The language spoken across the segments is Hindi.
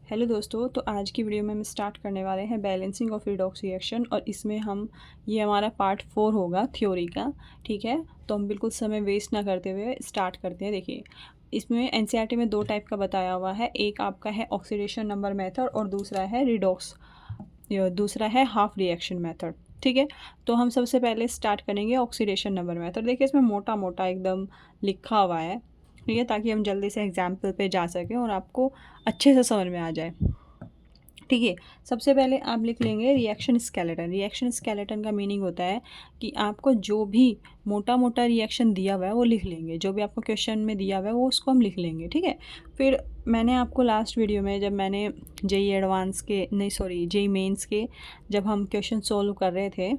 हेलो दोस्तों, तो आज की वीडियो में हम स्टार्ट करने वाले हैं बैलेंसिंग ऑफ रिडॉक्स रिएक्शन और इसमें हम ये हमारा पार्ट 4 होगा थ्योरी का। ठीक है, तो हम बिल्कुल समय वेस्ट ना करते हुए स्टार्ट करते हैं। देखिए, इसमें एनसीईआरटी में दो टाइप का बताया हुआ है। एक आपका है ऑक्सीडेशन नंबर मेथड और दूसरा है रिडॉक्स, दूसरा है हाफ रिएक्शन मेथड। ठीक है, तो हम सबसे पहले स्टार्ट करेंगे ऑक्सीडेशन नंबर मेथड। देखिए, इसमें मोटा मोटा एकदम लिखा हुआ है, ठीक है, ताकि हम जल्दी से एग्जाम्पल पे जा सकें और आपको अच्छे से समझ में आ जाए। ठीक है, सबसे पहले आप लिख लेंगे रिएक्शन स्केलेटन। रिएक्शन स्केलेटन का मीनिंग होता है कि आपको जो भी मोटा मोटा रिएक्शन दिया हुआ है वो लिख लेंगे, जो भी आपको क्वेश्चन में दिया हुआ है वो उसको हम लिख लेंगे। ठीक है, फिर मैंने आपको लास्ट वीडियो में जब मैंने जेई एडवांस के नहीं सॉरी जेई मेंस के जब हम क्वेश्चन सोल्व कर रहे थे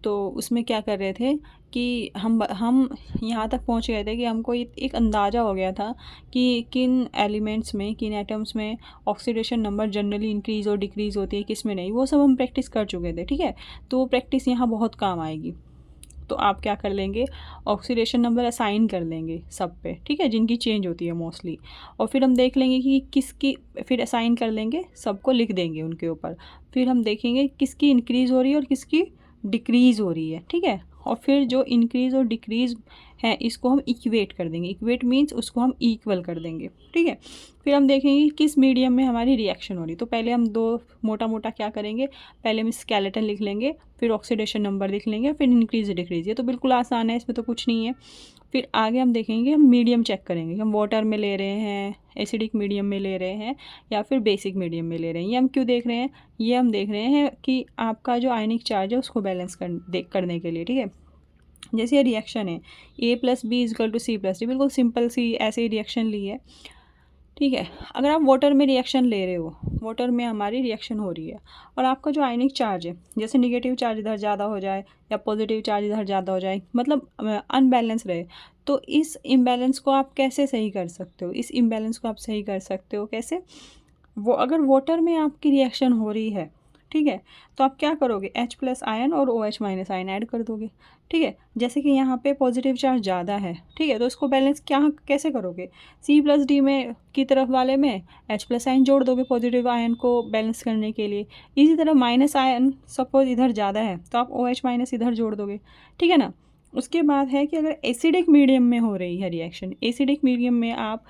तो उसमें क्या कर रहे थे कि हम यहाँ तक पहुँच गए थे कि हमको एक अंदाज़ा हो गया था कि किन एलिमेंट्स में, किन एटम्स में ऑक्सीडेशन नंबर जनरली इंक्रीज़ और डिक्रीज़ होती है, किस में नहीं। वो सब हम प्रैक्टिस कर चुके थे। ठीक है, तो वो प्रैक्टिस यहाँ बहुत काम आएगी। तो आप क्या कर लेंगे, ऑक्सीडेशन नंबर असाइन कर लेंगे सब पे, ठीक है, जिनकी चेंज होती है मोस्टली। और फिर हम देख लेंगे कि किसकी, फिर असाइन कर लेंगे, सबको लिख देंगे उनके ऊपर। फिर हम देखेंगे किसकी इंक्रीज़ हो रही है और किसकी डिक्रीज़ हो रही है। ठीक है, और फिर जो इंक्रीज़ और डिक्रीज़ है इसको हम इक्वेट कर देंगे। इक्वेट मीन्स उसको हम इक्वल कर देंगे। ठीक है, फिर हम देखेंगे किस मीडियम में हमारी रिएक्शन हो रही। तो पहले हम दो मोटा मोटा क्या करेंगे, पहले हम स्केलेटन लिख लेंगे, फिर ऑक्सीडेशन नंबर लिख लेंगे, फिर इंक्रीज डिक्रीज। ये तो बिल्कुल आसान है, इसमें तो कुछ नहीं है। फिर आगे हम देखेंगे, हम मीडियम चेक करेंगे, हम वाटर में ले रहे हैं, एसिडिक मीडियम में ले रहे हैं या फिर बेसिक मीडियम में ले रहे हैं। ये हम क्यों देख रहे हैं, ये हम देख रहे हैं कि आपका जो आयनिक चार्ज है उसको बैलेंस करने के लिए। ठीक है, जैसे ये रिएक्शन है A plus B equal to C plus D, बिल्कुल सिंपल सी ऐसे ही रिएक्शन ली है। ठीक है, अगर आप वाटर में रिएक्शन ले रहे हो, वाटर में हमारी रिएक्शन हो रही है और आपका जो आयनिक चार्ज है, जैसे निगेटिव चार्ज इधर ज़्यादा हो जाए या पॉजिटिव चार्ज इधर ज़्यादा हो जाए, मतलब अनबैलेंस रहे, तो इस इम्बैलेंस को आप कैसे सही कर सकते हो। इस इम्बैलेंस को आप सही कर सकते हो कैसे, वो अगर वाटर में आपकी रिएक्शन हो रही है, ठीक है, तो आप क्या करोगे, H प्लस आयन और OH माइनस आयन ऐड कर दोगे। ठीक है, जैसे कि यहाँ पे पॉजिटिव चार्ज ज़्यादा है, ठीक है, तो इसको बैलेंस क्या कैसे करोगे, C प्लस डी में की तरफ वाले में H प्लस आयन जोड़ दोगे पॉजिटिव आयन को बैलेंस करने के लिए। इसी तरह माइनस आयन सपोज इधर ज़्यादा है तो आप OH माइनस इधर जोड़ दोगे। ठीक है ना। उसके बाद है कि अगर एसिडिक मीडियम में हो रही है रिएक्शन, एसिडिक मीडियम में आप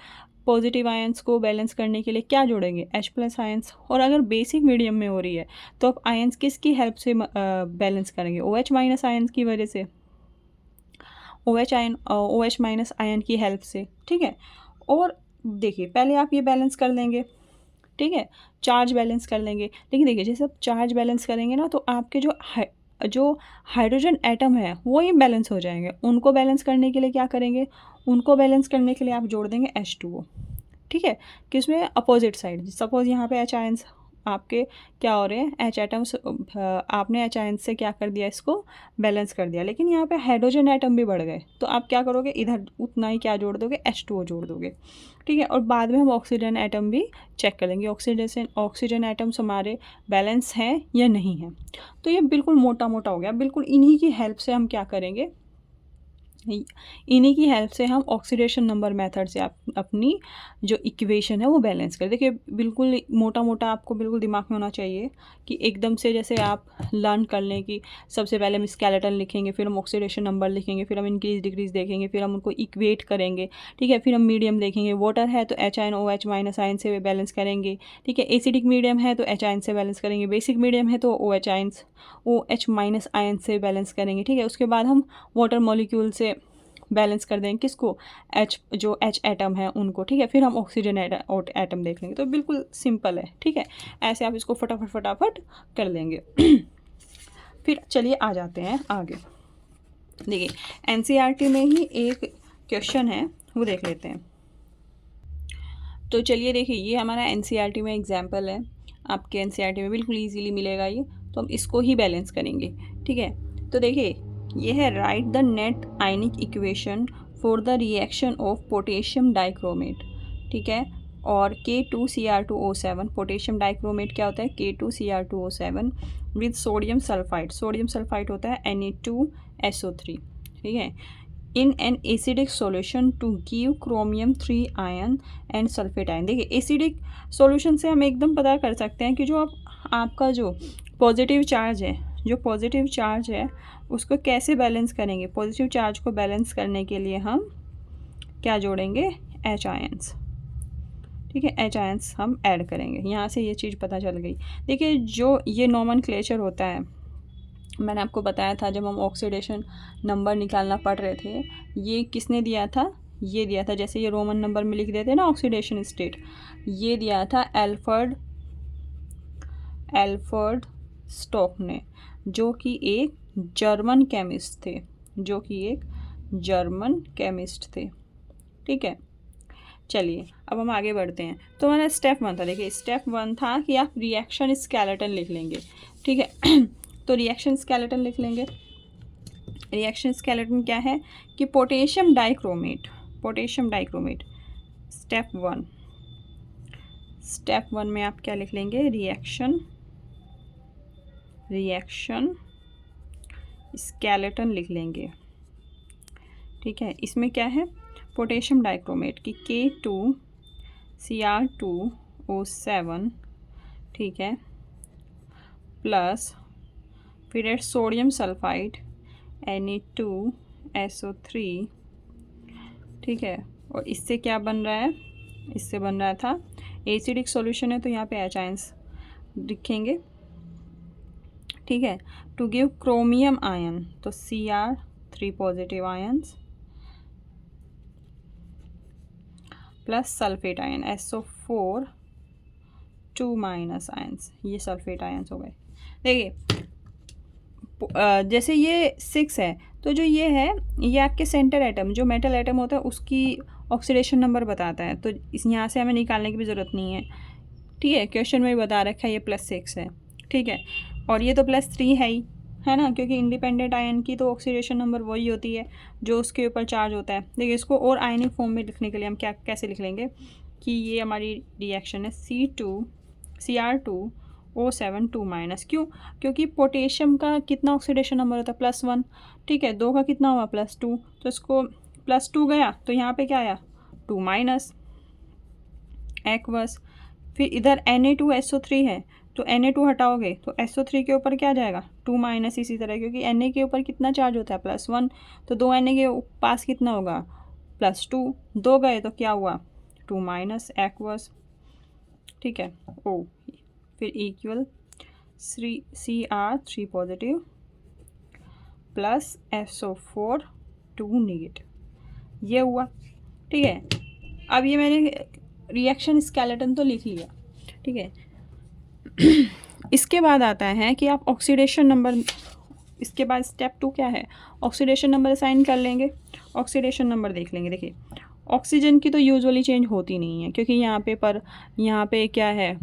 पॉजिटिव आयंस को बैलेंस करने के लिए क्या जोड़ेंगे, H प्लस आयंस। और अगर बेसिक मीडियम में हो रही है तो आप आयंस किसकी हेल्प से बैलेंस करेंगे, OH माइनस आयंस की वजह से, OH माइनस आयन की हेल्प से। ठीक है, और देखिए पहले आप ये बैलेंस कर लेंगे, ठीक है, चार्ज बैलेंस कर लेंगे। लेकिन देखिए जैसे आप चार्ज बैलेंस करेंगे ना तो आपके जो हाइड्रोजन एटम है वो इम्बैलेंस हो जाएंगे। उनको बैलेंस करने के लिए क्या करेंगे, उनको बैलेंस करने के लिए आप जोड़ देंगे H2O। ठीक है, किसमें, अपोजिट साइड। सपोज यहाँ पे H आयंस आपके क्या हो रहे हैं, H एटम्स, आपने H आयंस से क्या कर दिया, इसको बैलेंस कर दिया, लेकिन यहाँ पे हाइड्रोजन एटम भी बढ़ गए तो आप क्या करोगे, इधर उतना ही क्या जोड़ दोगे, H2O जोड़ दोगे। ठीक है, और बाद में हम ऑक्सीजन एटम भी चेक कर लेंगे, ऑक्सीजन एटम्स हमारे बैलेंस हैं या नहीं हैं। तो ये बिल्कुल मोटा मोटा हो गया। बिल्कुल इन्हीं की हेल्प से हम क्या करेंगे, इन्हीं की हेल्प से हम ऑक्सीडेशन नंबर मेथड से अपनी जो इक्वेशन है वो बैलेंस करें। देखिए बिल्कुल मोटा मोटा आपको बिल्कुल दिमाग में होना चाहिए कि एकदम से जैसे आप लर्न कर लें कि सबसे पहले हम स्केलेटन लिखेंगे, फिर हम ऑक्सीडेशन नंबर लिखेंगे, फिर हम इंक्रीज डिक्रीज देखेंगे, फिर हम उनको इक्वेट करेंगे। ठीक है, फिर हम मीडियम देखेंगे, वाटर है तो H ion OH minus ion से बैलेंस करेंगे। ठीक है, एसिडिक मीडियम है तो H आयन से बैलेंस करेंगे, बेसिक मीडियम है तो OH माइनस आयन से बैलेंस करेंगे। ठीक है, उसके बाद हम वाटर मॉलिक्यूल से बैलेंस कर देंगे किसको, जो H एटम है उनको। ठीक है, फिर हम ऑक्सीजन एटम देख लेंगे। तो बिल्कुल सिंपल है। ठीक है, ऐसे आप इसको फटाफट कर लेंगे। फिर चलिए आ जाते हैं आगे। देखिए एनसीईआरटी में ही एक क्वेश्चन है वो देख लेते हैं। तो चलिए देखिए, ये हमारा एनसीईआरटी में एग्जाम्पल है, आपके एनसीईआरटी में बिल्कुल ईजीली मिलेगा ये। तो हम इसको ही बैलेंस करेंगे। ठीक है, तो देखिए ये है, right the net ionic equation for the reaction of potassium dichromate. ठीक है, और K2Cr2O7, पोटेशियम डाइक्रोमेट क्या होता है, K2Cr2O7 with sodium sulphide. Sodium sulphide होता है Na2SO3। ठीक है, in an acidic solution to give chromium 3 ion and sulphate ion. देखिए एसिडिक सॉल्यूशन से हम एकदम पता कर सकते हैं कि जो आपका जो पॉजिटिव चार्ज है, जो पॉजिटिव चार्ज है उसको कैसे बैलेंस करेंगे। पॉजिटिव चार्ज को बैलेंस करने के लिए हम क्या जोड़ेंगे, एच आयंस। ठीक है, एच आयंस हम ऐड करेंगे। यहाँ से ये चीज़ पता चल गई। देखिए जो ये नोमेनक्लेचर होता है, मैंने आपको बताया था जब हम ऑक्सीडेशन नंबर निकालना पढ़ रहे थे, ये किसने दिया था, ये दिया था, जैसे ये रोमन नंबर में लिख देते हैं ना ऑक्सीडेशन स्टेट, ये दिया था एल्फर्ड स्टोक ने, जो कि एक जर्मन केमिस्ट थे, जो कि एक जर्मन केमिस्ट थे। ठीक है, चलिए अब हम आगे बढ़ते हैं। तो हमारा स्टेप 1 था, देखिए स्टेप 1 था कि आप रिएक्शन स्केलेटन लिख लेंगे। ठीक है तो रिएक्शन स्केलेटन लिख लेंगे। रिएक्शन स्केलेटन क्या है कि पोटेशियम डाइक्रोमेट, स्टेप 1 में आप क्या लिख लेंगे, रिएक्शन स्केलेटन लिख लेंगे। ठीक है, इसमें क्या है, पोटेशियम डाइक्रोमेट की K2Cr2O7, ठीक है, प्लस फिर है सोडियम सल्फाइड Na2SO3। ठीक है, और इससे क्या बन रहा है, इससे बन रहा था एसिडिक सॉल्यूशन है तो यहाँ पे एच आयंस लिखेंगे। ठीक है, टू गिव क्रोमियम आयन तो Cr3 positive ions plus sulphate ion SO4 2 minus ions, ये सल्फेट आयंस हो गए। देखिए जैसे ये 6 है तो जो ये है ये आपके सेंटर एटम, जो मेटल एटम होता है उसकी ऑक्सीडेशन नंबर बताता है, तो इस यहाँ से हमें निकालने की भी ज़रूरत नहीं है। ठीक है, क्वेश्चन में ही बता रखा है ये +6 है। ठीक है, और ये तो +3 है ही, है ना, क्योंकि इंडिपेंडेंट आयन की तो ऑक्सीडेशन नंबर वही होती है जो उसके ऊपर चार्ज होता है। देखिए इसको और आयनिक फॉर्म में लिखने के लिए हम कैसे लिख लेंगे कि ये हमारी रिएक्शन है Cr2O7 2 माइनस। क्यों, क्योंकि पोटेशियम का कितना ऑक्सीडेशन नंबर होता है, +1। ठीक है, 2 का कितना हुआ, +2, तो इसको +2 गया तो यहाँ पे क्या आया, 2 माइनस एक्वस। फिर इधर Na2SO3 है तो Na2 हटाओगे तो SO3 के ऊपर क्या जाएगा, 2 माइनस। इसी तरह क्योंकि Na के ऊपर कितना चार्ज होता है, +1, तो 2 Na के पास कितना होगा, +2, 2 गए तो क्या हुआ, 2 माइनस एक्वस। ठीक है, ओ फिर equal Cr3 positive plus SO4 2 negative, ये हुआ। ठीक है, अब ये मैंने रिएक्शन स्केलेटन तो लिख लिया। ठीक है इसके बाद आता है कि आप ऑक्सीडेशन नंबर, इसके बाद स्टेप 2 क्या है, ऑक्सीडेशन नंबर असाइन कर लेंगे। ऑक्सीडेशन नंबर देख लेंगे। देखिए ऑक्सीजन की तो यूजुअली चेंज होती नहीं है, क्योंकि यहाँ पे क्या है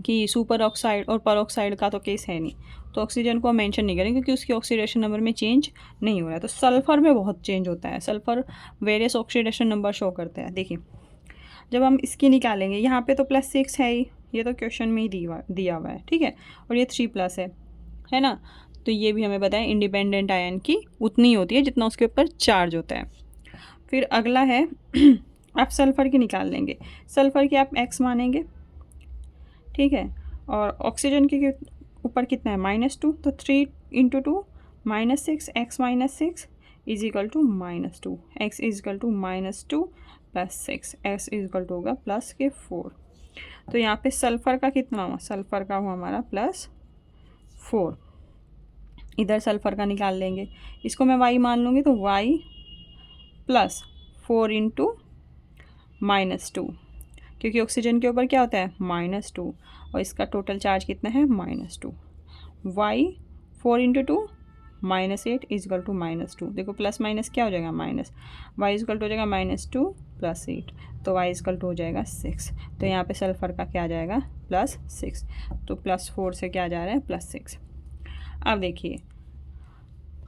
कि सुपर ऑक्साइड और पर ऑक्साइड का तो केस है नहीं, तो ऑक्सीजन को हम मेंशन नहीं करेंगे क्योंकि उसकी ऑक्सीडेशन नंबर में चेंज नहीं हो रहा है। तो सल्फ़र में बहुत चेंज होता है, sulphur various oxidation number show करते हैं। देखिए जब हम इसकी निकालेंगे, यहाँ पे तो +6 है ही, ये तो क्वेश्चन में ही दिया हुआ है। ठीक है, और ये 3+ है ना, तो ये भी हमें बताया इंडिपेंडेंट आयन की उतनी होती है जितना उसके ऊपर चार्ज होता है। फिर अगला है आप सल्फ़र की निकाल लेंगे। सल्फ़र की आप x मानेंगे। ठीक है, और ऑक्सीजन के ऊपर कितना है, -2, तो 3 × 2 -6, x -6 is equal to -2, x is equal to -2 + 6, x is equal to होगा +4। तो यहाँ पे सल्फ़र का कितना हुआ, सल्फ़र का हुआ हमारा +4। इधर सल्फ़र का निकाल लेंगे, इसको मैं y मान लूँगी तो y +4 × -2, क्योंकि ऑक्सीजन के ऊपर क्या होता है, -2, और इसका टोटल चार्ज कितना है, -2। y 4 × 2 -8 is equal to -2। देखो प्लस माइनस क्या हो जाएगा, minus, y is equal to हो जाएगा -2 + 8, तो y इज इक्वल टू हो जाएगा 6। तो यहाँ पे सल्फ़र का क्या आ जाएगा, +6, तो +4 से क्या जा रहा है, +6। अब देखिए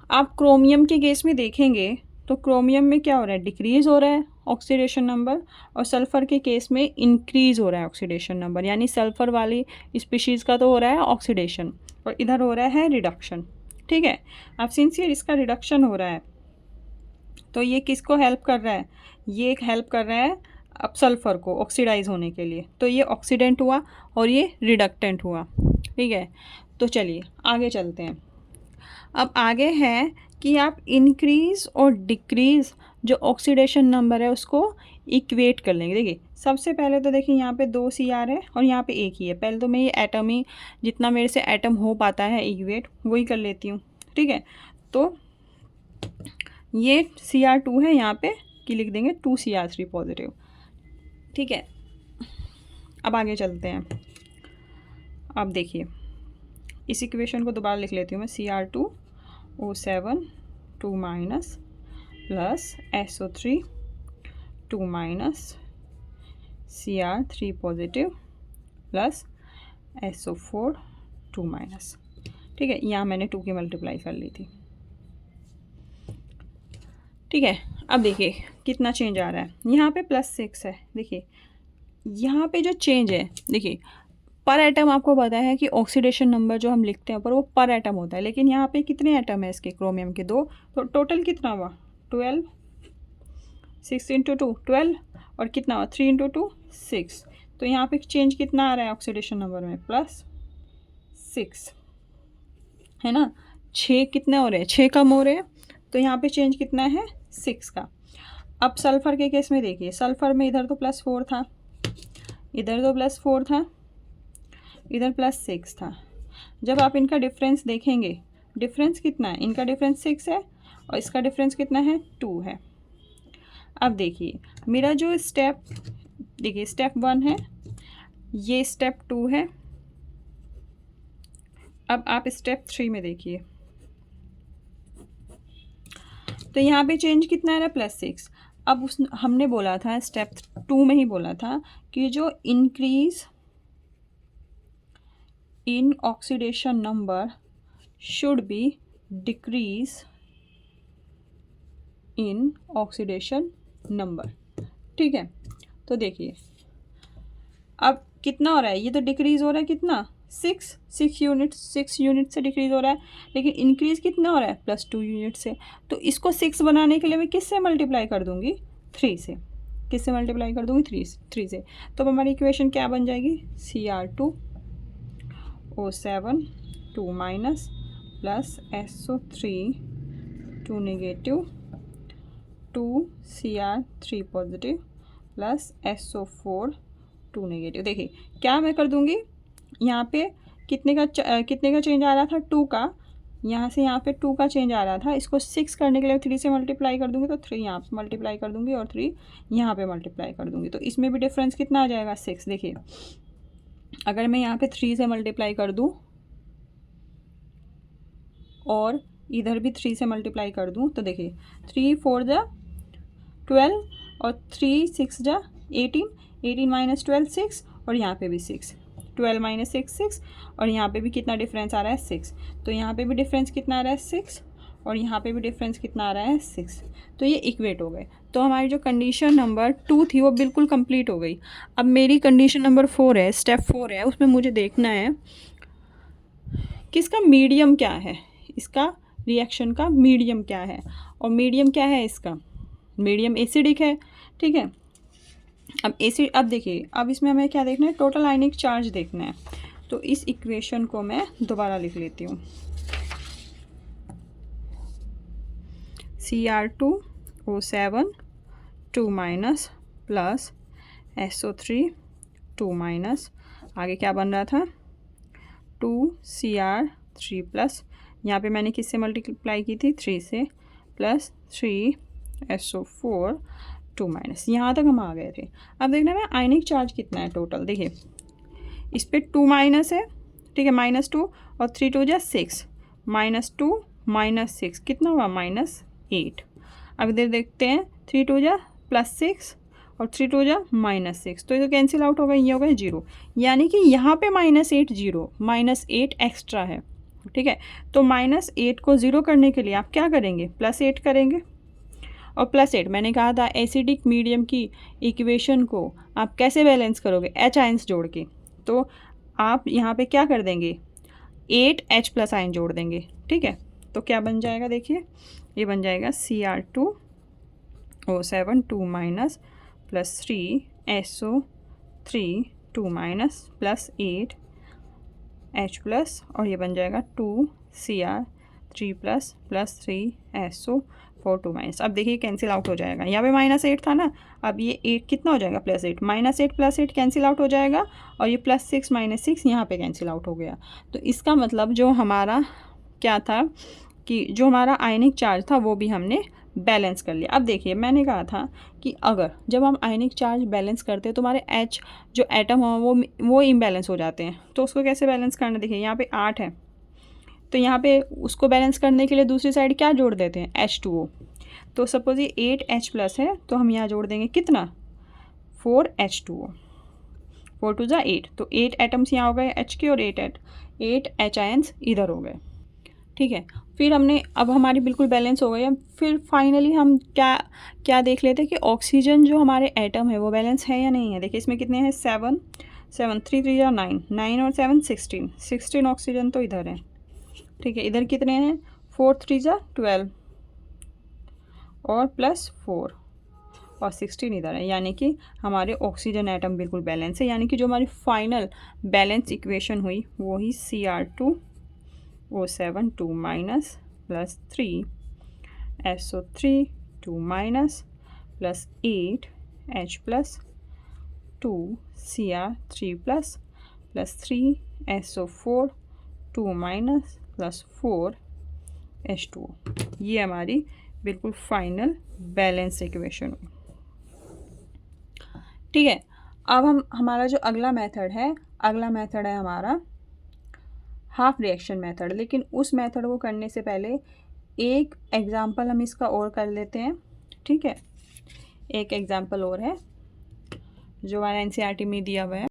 आप क्रोमियम के केस में देखेंगे तो क्रोमियम में क्या हो रहा है, डिक्रीज़ हो रहा है ऑक्सीडेशन नंबर, और सल्फ़र के केस में इंक्रीज़ हो रहा है ऑक्सीडेशन नंबर। यानी सल्फ़र वाली स्पीशीज़ का तो हो रहा है ऑक्सीडेशन और इधर हो रहा है रिडक्शन। ठीक है, आप सिंसियर इसका रिडक्शन हो रहा है, तो ये किसको हेल्प कर रहा है, ये हेल्प कर रहा है अब सल्फ़र को ऑक्सीडाइज होने के लिए। तो ये ऑक्सीडेंट हुआ और ये रिडक्टेंट हुआ, ठीक है। तो चलिए आगे चलते हैं। अब आगे है कि आप इंक्रीज़ और डिक्रीज़ जो ऑक्सीडेशन नंबर है उसको इक्वेट कर लेंगे। देखिए सबसे पहले तो देखिए यहाँ पे 2 CR है और यहाँ पे एक ही है। पहले तो मैं ये एटम ही जितना मेरे से एटम हो पाता है इक्वेट वही कर लेती हूँ, ठीक है। तो ये Cr2 है, यहाँ पे कि लिख देंगे 2Cr3 पॉजिटिव, ठीक है। अब आगे चलते हैं। अब देखिए इस इक्वेशन को दोबारा लिख लेती हूँ मैं, Cr2O7 2 minus plus SO3 2 minus Cr3 positive plus SO4 2 minus, ठीक है। यहाँ मैंने 2 की मल्टीप्लाई कर ली थी, ठीक है। अब देखिए कितना चेंज आ रहा है, यहाँ पे +6 है। देखिए यहाँ पे जो चेंज है, देखिए पर एटम आपको पता है कि ऑक्सीडेशन नंबर जो हम लिखते हैं पर वो पर एटम होता है, लेकिन यहाँ पे कितने एटम है इसके, क्रोमियम के 2, तो टोटल कितना हुआ 12, 6 × 2 12 और कितना हुआ 3 × 2 6। तो यहाँ पे चेंज कितना आ रहा है ऑक्सीडेशन नंबर में, +6 है ना। 6 कितने हो रहे हैं, 6 कम हो रहे हैं, तो यहाँ पे चेंज कितना है 6 का। अब सल्फ़र के केस में देखिए, सल्फ़र में इधर तो +4 था, इधर तो +4 था, इधर +6 था। जब आप इनका डिफरेंस देखेंगे, डिफरेंस कितना है, इनका डिफरेंस 6 है और इसका डिफरेंस कितना है 2 है। अब देखिए मेरा जो स्टेप, देखिए स्टेप 1 है, ये स्टेप 2 है। अब आप स्टेप 3 में देखिए, तो यहाँ पे चेंज कितना है +6। अब उस हमने बोला था स्टेप 2 में ही बोला था कि जो increase in oxidation number should be decrease in oxidation number, ठीक है। तो देखिए अब कितना हो रहा है, ये तो डिक्रीज हो रहा है कितना 6 यूनिट से डिक्रीज हो रहा है, लेकिन इंक्रीज कितना हो रहा है +2 यूनिट से। तो इसको 6 बनाने के लिए मैं किससे मल्टीप्लाई कर दूंगी, 3 से। किससे मल्टीप्लाई कर दूंगी 3 से। तो अब हमारी इक्वेशन क्या बन जाएगी, Cr2O7 2 minus plus SO3 2 negative 2Cr3 positive plus SO4 2 negative. देखिए क्या मैं कर दूंगी, यहाँ पे कितने का चेंज आ रहा था 2 का, यहाँ से यहाँ पे 2 का चेंज आ रहा था, इसको 6 करने के लिए 3 से मल्टीप्लाई कर दूंगी, तो 3 यहाँ पे मल्टीप्लाई कर दूंगी और 3 यहाँ पे मल्टीप्लाई कर दूंगी, तो इसमें भी डिफरेंस कितना आ जाएगा 6। देखिए अगर मैं यहाँ पे 3 से मल्टीप्लाई कर दूँ और इधर भी 3 से मल्टीप्लाई कर दूँ, तो देखिए 3 4 जा 12 और 3 6 जा 18, 18 माइनस 12 6 और यहाँ पे भी 6, 12 माइनस 6 और यहाँ पे भी कितना डिफरेंस आ रहा है 6। तो यहाँ पे भी डिफरेंस कितना आ रहा है 6 और यहाँ पे भी डिफरेंस कितना आ रहा है 6। तो ये इक्वेट हो गए। तो हमारी जो कंडीशन नंबर 2 थी वो बिल्कुल कंप्लीट हो गई। अब मेरी कंडीशन नंबर 4 है, स्टेप 4 है, उसमें मुझे देखना है कि इसका मीडियम क्या है, इसका रिएक्शन का मीडियम क्या है। और मीडियम क्या है इसका, मीडियम एसिडिक है, ठीक है। अब देखिए अब इसमें हमें क्या देखना है, टोटल आयनिक चार्ज देखना है। तो इस इक्वेशन को मैं दोबारा लिख लेती हूँ, Cr2O7 2 minus plus SO3 2 minus, आगे क्या बन रहा था 2Cr3 प्लस, यहाँ पे मैंने किससे मल्टीप्लाई की थी 3 से, प्लस 3SO4 2 माइनस, यहाँ तक हम आ गए थे। अब देखना है आयनिक चार्ज कितना है टोटल। देखिए इस पर 2 माइनस है, ठीक है, -2 और 3 2 जा 6, -2 -6 कितना हुआ -8। अब इधर देखते हैं 3 2 जा +6 और 3 2 जा -6, तो ये तो कैंसिल आउट हो गए, ये हो गए 0, यानी कि यहाँ पे -8 0, -8 एक्स्ट्रा है, ठीक है। तो -8 को 0 करने के लिए आप क्या करेंगे, +8 करेंगे। और +8 मैंने कहा था एसिडिक मीडियम की इक्वेशन को आप कैसे बैलेंस करोगे, H आयंस जोड़ के। तो आप यहाँ पे क्या कर देंगे 8H प्लस आयन जोड़ देंगे, ठीक है। तो क्या बन जाएगा, देखिए ये बन जाएगा Cr2 O7 2 minus plus 3 SO3 2 minus plus 8 H plus और ये बन जाएगा 2 Cr 3 plus plus 3 SO4 2 minus. अब देखिए कैंसिल आउट हो जाएगा, यहाँ पे -8 था ना, अब ये 8 कितना हो जाएगा +8, -8 प्लस 8 कैंसिल आउट हो जाएगा और ये +6 -6 यहाँ पे कैंसिल आउट हो गया। तो इसका मतलब जो हमारा क्या था कि जो हमारा आयनिक चार्ज था वो भी हमने बैलेंस कर लिया। अब देखिए मैंने कहा था कि अगर जब हम आयनिक चार्ज बैलेंस करते हैं तो हमारे H जो एटम हो वो इम्बैलेंस हो जाते हैं। तो उसको कैसे बैलेंस करना, देखिए यहाँ पे 8 है तो यहाँ पे उसको बैलेंस करने के लिए दूसरी साइड क्या जोड़ देते हैं, H2O। तो सपोज ये 8H प्लस है तो हम यहाँ जोड़ देंगे कितना, 4H2O, 4 2 जा 8, तो 8 एटम्स यहाँ हो गए H के और 8 H आयंस इधर हो गए। ठीक है, फिर हमने अब हमारी बिल्कुल बैलेंस हो गई। अब फिर फाइनली हम क्या क्या देख लेते हैं कि ऑक्सीजन जो हमारे एटम है वो बैलेंस है या नहीं है। देखिए इसमें कितने हैं, 7 7 3 3 या 9 9 और 7 16 ऑक्सीजन तो इधर है। ठीक है, इधर कितने हैं, 4 3 जा 12 और प्लस 4 और 16 इधर है, यानी कि हमारे ऑक्सीजन एटम बिल्कुल बैलेंस है। यानी कि जो हमारी फाइनल बैलेंस इक्वेशन हुई वो ही Cr2O7 2 minus plus 3 SO3 2 minus plus 8 H plus 2 Cr3 plus 3 SO4 2 minus plus 4 H2O। ये हमारी बिल्कुल फाइनल बैलेंस इक्वेशन हुई। ठीक है, अब हमारा जो अगला मेथड है हमारा हाफ रिएक्शन मेथड। लेकिन उस मेथड को करने से पहले एक एग्जांपल हम इसका और कर लेते हैं। ठीक है, एक एग्जांपल और है जो हमारा NCERT में दिया हुआ है।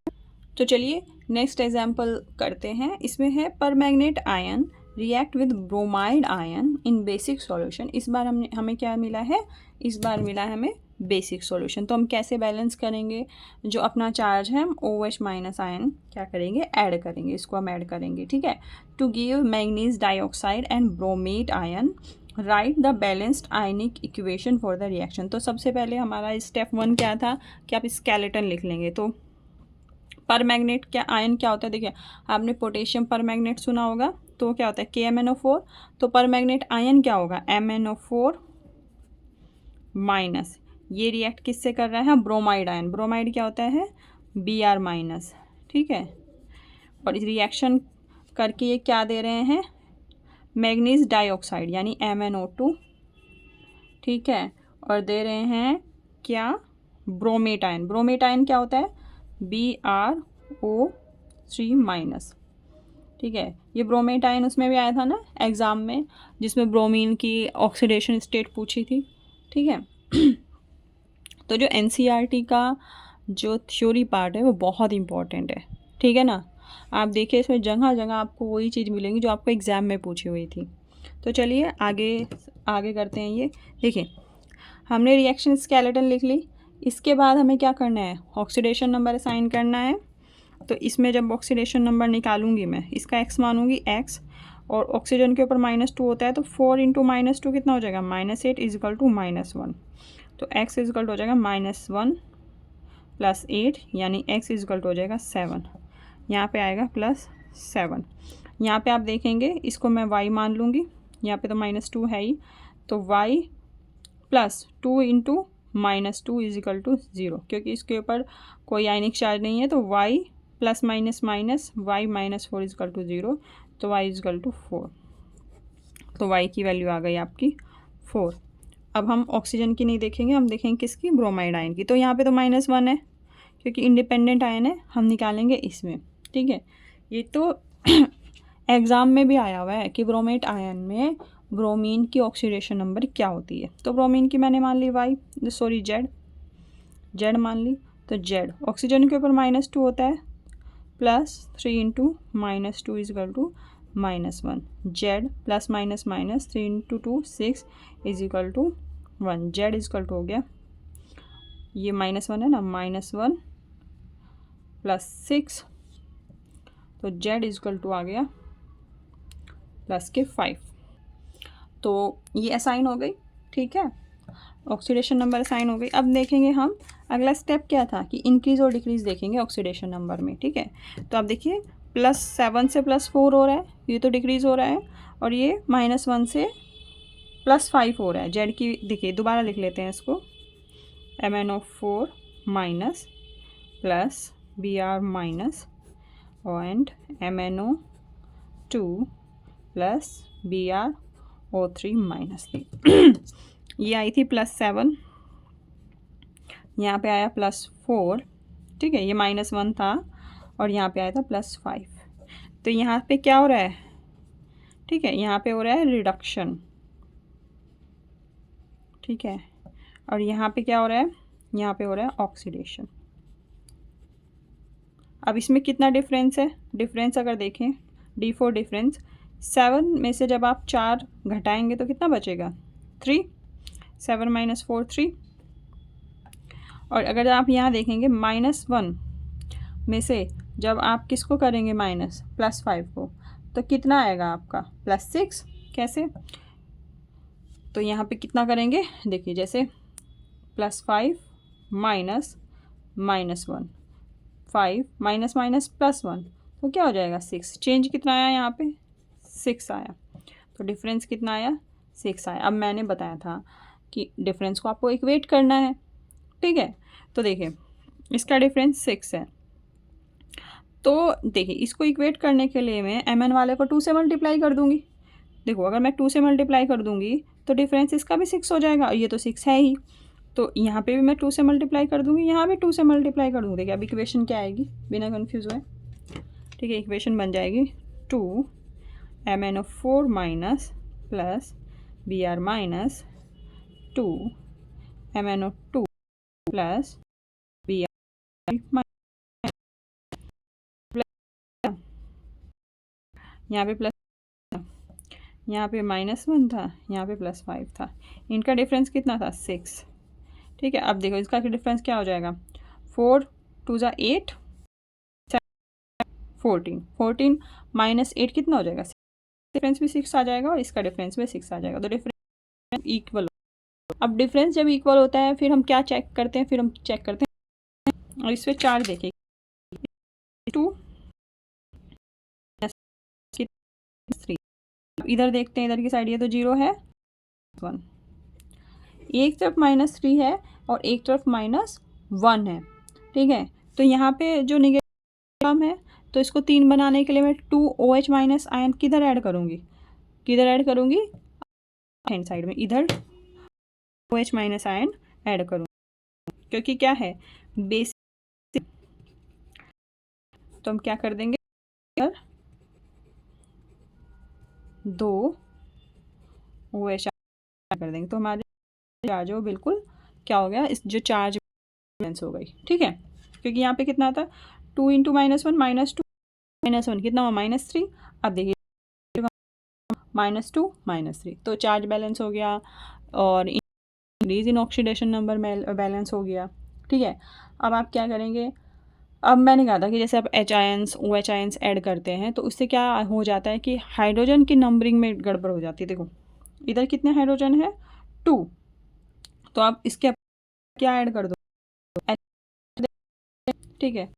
तो चलिए नेक्स्ट एग्जांपल करते हैं। इसमें है permanganate ion react with bromide ion in basic solution. इस बार हमें क्या मिला है, इस बार मिला है हमें बेसिक सॉल्यूशन। तो हम कैसे बैलेंस करेंगे, जो अपना चार्ज है हम OH माइनस आयन क्या करेंगे, ऐड करेंगे, इसको हम ऐड करेंगे। ठीक है, to give manganese dioxide and bromate ion write the balanced ionic equation for the reaction. तो सबसे पहले हमारा स्टेप 1 क्या था कि आप स्केलेटन लिख लेंगे। तो परमैंगनेट क्या आयन क्या होता है, देखिए आपने पोटेशियम परमैंगनेट सुना होगा, तो क्या होता है KMnO4। तो परमैंगनेट आयन क्या होगा, MnO4 माइनस, ये रिएक्ट किससे कर रहा है, ब्रोमाइड आयन। ब्रोमाइड क्या होता है, Br माइनस। ठीक है, और इस रिएक्शन करके ये क्या दे रहे हैं, मैंगनीज डाइऑक्साइड यानी MnO2। ठीक है, और दे रहे हैं क्या, ब्रोमेट आयन। ब्रोमेट आयन क्या होता है, BrO3 माइनस। ठीक है, ये ब्रोमेट आयन उसमें भी आया था ना एग्ज़ाम में, जिसमें ब्रोमीन की ऑक्सीडेशन स्टेट पूछी थी। ठीक है, तो जो NCERT का जो थ्योरी पार्ट है वो बहुत इंपॉर्टेंट है। ठीक है ना, आप देखिए इसमें जगह जगह आपको वही चीज़ मिलेंगी जो आपको एग्ज़ाम में पूछी हुई थी। तो चलिए आगे करते हैं। ये देखिए हमने रिएक्शन स्केलेटन लिख ली। इसके बाद हमें क्या करना है, ऑक्सीडेशन नंबर असाइन करना है। तो इसमें जब ऑक्सीडेशन नंबर निकालूंगी मैं, इसका x मानूंगी x, और ऑक्सीजन के ऊपर -2 होता है तो 4 × -2 कितना हो जाएगा, -8 इजकल टू -1। तो x इजकल हो जाएगा -1 प्लस 8, यानी x इजकल हो जाएगा 7। यहाँ पे आएगा +7। यहाँ पे आप देखेंगे इसको मैं y मान लूँगी, यहाँ पे तो -2 है ही, तो y प्लस 2 × -2 इजिकल टू 0, क्योंकि इसके ऊपर कोई आयनिक चार्ज नहीं है। तो y plus minus minus y -4 is equal to 0, तो y इजिकल टू 4। तो y की वैल्यू आ गई आपकी 4। अब हम ऑक्सीजन की नहीं देखेंगे, हम देखेंगे किसकी, ब्रोमाइड आयन की। तो यहाँ पे तो -1 है क्योंकि इंडिपेंडेंट आयन है, हम निकालेंगे इसमें। ठीक है, ये तो एग्ज़ाम में भी आया हुआ है कि ब्रोमेट आयन में ब्रोमीन की ऑक्सीडेशन नंबर क्या होती है। तो ब्रोमीन की मैंने मान ली जेड मान ली। तो जेड ऑक्सीजन के ऊपर -2 होता है, plus 3 × -2 is equal to -1। Z plus minus minus 3 × 2 6 is equal to 1। Z is equal to हो गया, ये -1 है ना, -1 प्लस 6, तो जेड इजिकल टू आ गया +5। तो ये असाइन हो गई। ठीक है, ऑक्सीडेशन नंबर असाइन हो गई। अब देखेंगे हम अगला स्टेप क्या था कि इंक्रीज़ और डिक्रीज़ देखेंगे ऑक्सीडेशन नंबर में, ठीक है। तो आप देखिए +7 से +4 हो रहा है, ये तो डिक्रीज़ हो रहा है, और ये -1 से +5 हो रहा है। जेड की देखिए दोबारा लिख लेते हैं इसको, MnO4 minus plus Br minus and MnO2 plus BrO3 minus ये आई थी +7, यहाँ पे आया +4, ठीक है, ये -1 था और यहाँ पे आया था +5। तो यहाँ पे क्या हो रहा है, ठीक है, यहाँ पे हो रहा है रिडक्शन, ठीक है, और यहाँ पे क्या हो रहा है, यहाँ पे हो रहा है ऑक्सीडेशन। अब इसमें कितना डिफरेंस है, डिफरेंस अगर देखें D4 डिफरेंस 7 में से जब आप 4 घटाएंगे तो कितना बचेगा 3, 7 - 4 3। और अगर आप यहाँ देखेंगे -1 में से जब आप किसको करेंगे माइनस +5 को, तो कितना आएगा आपका +6। कैसे, तो यहाँ पे कितना करेंगे देखिए, जैसे +5 माइनस -1, 5 माइनस माइनस +1, तो क्या हो जाएगा 6। चेंज कितना आया यहाँ पे 6 आया, तो डिफरेंस कितना आया 6 आया। अब मैंने बताया था कि डिफरेंस को आपको इक्वेट करना है, ठीक है। तो देखिए इसका डिफरेंस 6 है, तो देखिए इसको इक्वेट करने के लिए मैं Mn वाले को 2 से मल्टीप्लाई कर दूंगी। देखो अगर मैं 2 से मल्टीप्लाई कर दूंगी तो डिफरेंस इसका भी 6 हो जाएगा, और ये तो 6 है ही, तो यहाँ पे भी मैं 2 से मल्टीप्लाई कर दूंगी, यहाँ भी 2 से मल्टीप्लाई कर दूँगी। देखिए अब इक्वेशन क्या आएगी बिना कन्फ्यूज़ हुए, ठीक है, इक्वेशन बन जाएगी 2 MnO4 minus plus Br minus 2 MnO2 plus Br यहाँ पे प्लस, यहाँ पे -1 था, यहाँ पे +5 था, इनका डिफरेंस कितना था 6, ठीक है। अब देखो इसका डिफरेंस क्या हो जाएगा, 4 2 ज़ा 8 14, 14 -8 कितना हो जाएगा, डिफरेंस भी 6 आ जाएगा और इसका डिफरेंस भी 6 आ जाएगा, तो डिफरेंस इक्वल। अब डिफरेंस जब इक्वल होता है फिर हम क्या चेक करते हैं, फिर हम चेक करते हैं और इस पर चार्ज देखिए 2 3, इधर देखते हैं, इधर की साइड ये तो 0 है 1, एक तरफ -3 है और एक तरफ -1 है, ठीक है। तो यहाँ पे जो निगेटिव टर्म है, तो इसको 3 बनाने के लिए मैं 2OH माइनस आयन किधर ऐड करूँगी, किधर ऐड करूँगी हैंड साइड में, इधर OH माइनस आयन ऐड करूँगी, क्योंकि क्या है बेसिक। तो हम क्या कर देंगे, 2 OH कर देंगे, तो हमारे चार्ज हो बिल्कुल क्या हो गया, इस जो चार्ज बैलेंस हो गई, ठीक है। क्योंकि यहाँ पे कितना था 2 × -1 -2 -1 कितना हुआ -3। अब देखिए -2 -3, तो चार्ज बैलेंस हो गया और increase in oxidation number balance हो गया, ठीक है। अब आप क्या करेंगे, अब मैंने कहा था कि जैसे आप H ions OH ions add करते हैं तो उससे क्या हो जाता है कि हाइड्रोजन की नंबरिंग में गड़बड़ हो जाती है। देखो इधर कितने हाइड्रोजन है 2, तो आप इसके क्या ऐड कर दो, ठीक है,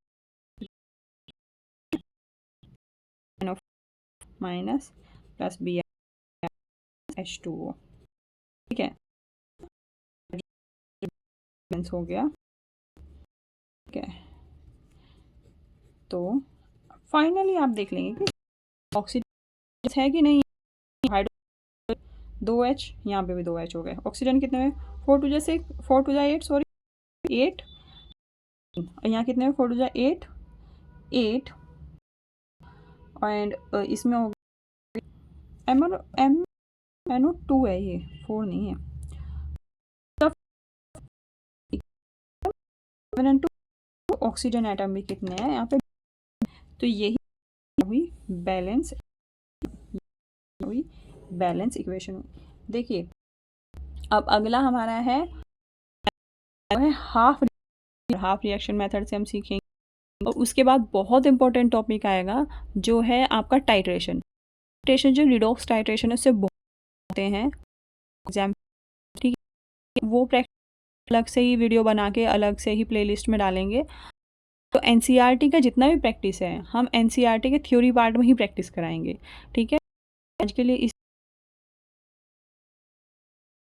माइनस प्लस BH2O, ठीक है, हो गया, ठीक है। तो फाइनली आप देख लेंगे कि ऑक्सीजन है कि नहीं, हाइड्रोजन 2H, यहाँ पे भी 2H हो गए, ऑक्सीजन कितने में 4 2 6 4 2 8 सॉरी 8, और यहाँ कितने में 4 2 8 8, एंड इसमें हो MnO2 है, ये 4 नहीं है, 7 ऑक्सीजन एटम भी कितने हैं यहाँ पे, तो यही हुई बैलेंस इक्वेशन। देखिए अब अगला हमारा है हाफ रिएक्शन मेथड से हम सीखेंगे, और उसके बाद बहुत इंपॉर्टेंट टॉपिक आएगा जो है आपका टाइट्रेशन। जो रिडॉक्स टाइट्रेशन है उससे बहुत हैं एग्जाम, ठीक है। वो प्रैक्टिस अलग से ही वीडियो बना के अलग से ही प्लेलिस्ट में डालेंगे। तो एनसीईआरटी का जितना भी प्रैक्टिस है हम एनसीईआरटी के थ्योरी पार्ट में ही प्रैक्टिस कराएंगे, ठीक है। आज के लिए इस